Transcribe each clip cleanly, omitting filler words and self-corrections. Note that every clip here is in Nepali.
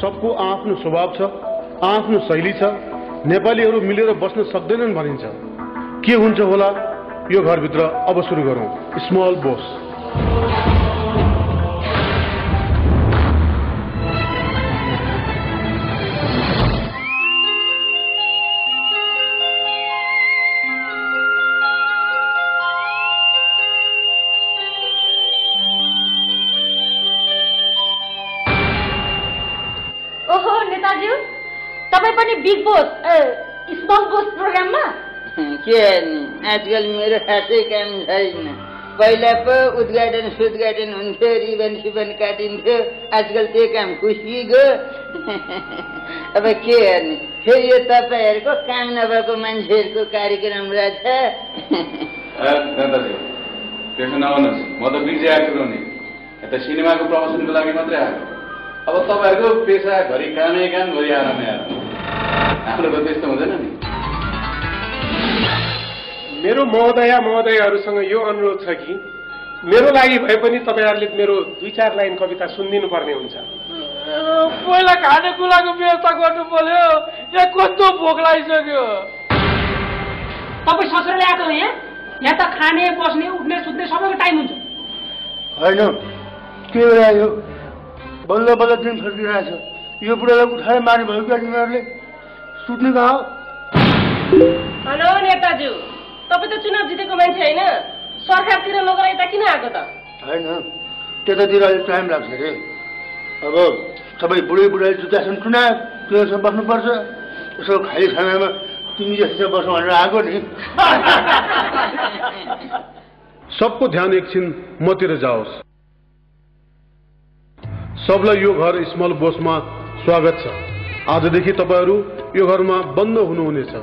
सबको आफ्नो स्वभाव छ, आफ्नो शैली छ। नेपालीहरू मिलेर बस्न सक्दैनन् भनिन्छ। के हुन्छ होला यो घरभित्र? अब सुरु गरौँ small Bose. Bigg Boss small Bose प्रोग्राममा के आजकल मेरो खासै काम छैन। पहिला पो उद्घाटन सुद्घाटन हुन्थ्यो, रिबन सिबन काटिन्थ्यो। आजकल त्यो काम खुसिगयो। अब के गर्ने, फेरि यो तपाईँहरूको काम नभएको मान्छेहरूको कार्यक्रम रहेछ। त्यसो नभन्नुहोस्, म त बिजी आएको नि, यता सिनेमाको प्रमोसनको लागि मात्रै आएको। अब तपाईँहरूको पेसा घरि कामै काम घरि आरामै आराम, हाम्रो त त्यस्तो हुँदैन नि। मेरो महोदयहरूसँग यो अनुरोध छ कि मेरो लागि भए पनि तपाईँहरूले मेरो 2-4 लाइन कविता सुनिदिनु पर्ने हुन्छ। पहिला खानेकुराको व्यवस्था गर्नु पर्यो। यहाँ कस्तो भोक लागिसक्यो। तपाईँ ससुरा ल्याएको यहाँ त खाने बस्ने उठ्ने सुत्ने सबैको टाइम हुन्छ। होइन के भयो, बल्ल बल्ल दिन फर्किरहेछ। यो बुढालाई उठाएर मार्नु भयो क्या तिमीहरूले? सुत्ने कहाँ हो? हेलो नेताज्यू, तपाईँ त चुनाव जितेको मान्छे होइन, सरकारतिर लगेर यता किन आएको त? होइन, त्यतातिर अलिक टाइम लाग्छ अरे। अब सबै बुढाले जुत्तासँग चुनाव त्योसँग बस्नुपर्छ। यसो खाली समयमा तिमी जस्तो बस्नु भनेर आएको नि। सबको ध्यान एकछिन मतिर जाओस्। सबलाई यो घर स्मल बोसमा स्वागत छ। आजदेखि तपाईँहरू यो घरमा बन्द हुनुहुनेछ।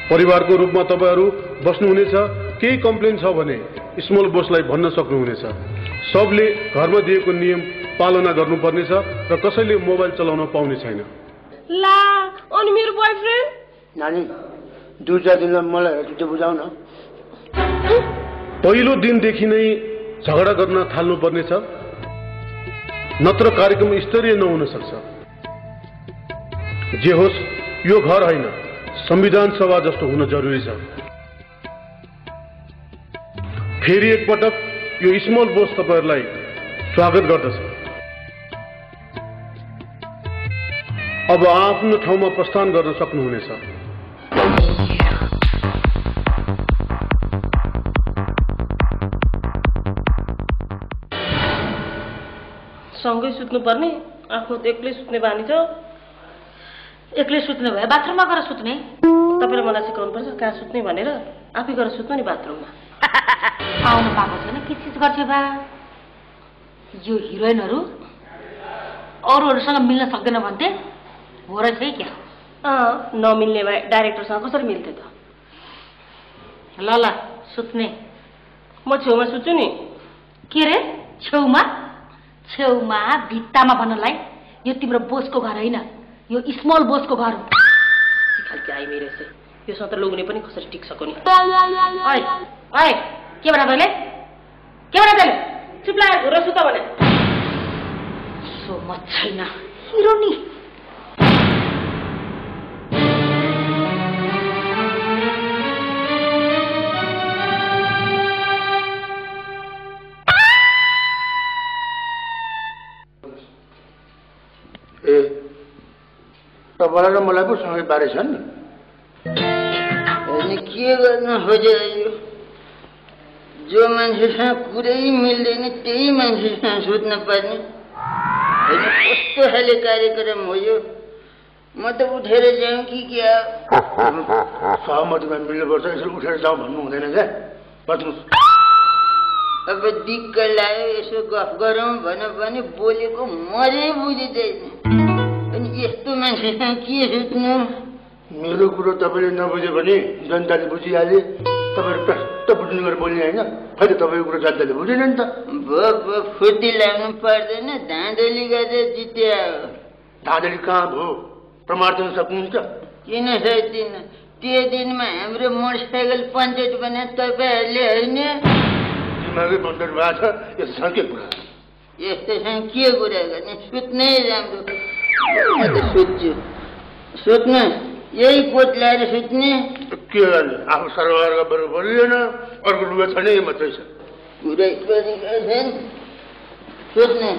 परिवारको रूपमा तपाईँहरू बस्नुहुनेछ। केही कम्प्लेन छ भने स्मल बोसलाई भन्न सक्नुहुनेछ। सबले घरमा दिएको नियम पालना गर्नुपर्नेछ र कसैले मोबाइल चलाउन पाउने छैन। ला, अनि मेरो बोयफ्रेन्ड? नानी 2-4 दिनमा मलाई हेरेर बुझाउ न। पहिलो दिनदेखि नै झगडा गर्न थाल्नुपर्नेछ, नत्र कार्यक्रम स्तरीय नहुन सक्छ। जे होस्, यो घर होइन, संविधान सभा जस्तो हुन जरुरी छ। फेरि एकपटक यो स्मल बोस तपाईहरुलाई स्वागत गर्दछ। अब आफ्नो ठाउँमा प्रस्थान गर्न सक्नुहुनेछ। सँगै सुत्नु पर्ने, आफ्नो त एक्लै सुत्ने बानी छ। एक्लै सुत्नु भए बाथरुममा गएर सुत्ने। तपाईले मलाई सिकाउनु पर्छ कहाँ सुत्ने भनेर। आफै गएर सुत्नु नि बाथरुममा। आउनु पाएको छैन, के चिज गर्छ बा? यो हिरोइनहरु अरूहरुसँग मिल्न सक्दैन भन्थे, हो रहेछ है क्या? नमिल्ने भए डाइरेक्टरसँग कसरी मिल्थ्यो त? ल ल सुत्ने। म छेउमा सुत्छु नि। के रे छेउमा? छेउमा भित्तामा भन्नलाई यो तिम्रो बोसको घर होइन, यो स्मल बोसको घर हो। के खालको आइ मेरो चाहिँ यो सत्र लोग्ने पनि कसरी टिक्सको नि। ओइ ओइ के भन तैले? के भन तैले? चुप लाग र सुत भने। सो मत छैन हिरो नि। तपाईलाई र मलाई पो सँगै बारेछन्। अनि के गर्न खोजेको? जो मान्छेसँग कुरै मिल्दैन त्यही मान्छेसँग सुत्न पर्ने। होइन कस्तो खाले कार्यक्रम हो यो? म त उठेर जाउँ कि क्या? सहमतिमा मिल्नुपर्छ, यसो उठेर जाउँ भन्नु हुँदैन क्या? बस्नुहोस्। अब दिक्क लाग्यो, यसो गफ गरौँ भन भने बोलेको मरै बुझिँदैन। अनि यस्तो मान्छेसँग के सुत्नु? मेरो कुरो तपाईँले नबुझ्यो भने जनताले बुझिहाले। तपाईँहरू प्रष्ट बुझ्नु गरेर बोल्ने होइन, फेरि तपाईँको कुरो जनताले बुझेन नि त। भयो फुर्ती लाग्नु पर्दैन, धाँधली गरेर जित्या हो। धाँधली कहाँ भयो? प्रमाण दिन सक्नुहुन्छ? किन सक्दिन? त्यो दिनमा हाम्रो मोटरसाइकल पञ्चायत बना तपाईँहरूले होइन? दिमागै बन्द भएको छ, यससँग के कुरा? यस्तोसँग के कुरा गर्ने सुत्नै राम्रो म त सुत्छु सुत्नु यही कोट ल्याएर सुत्ने के गर्ने आफू सरकार गर्नु परिएन अर्को लुगा छैन मात्रै छ कुरै पनि छैन सुत्ने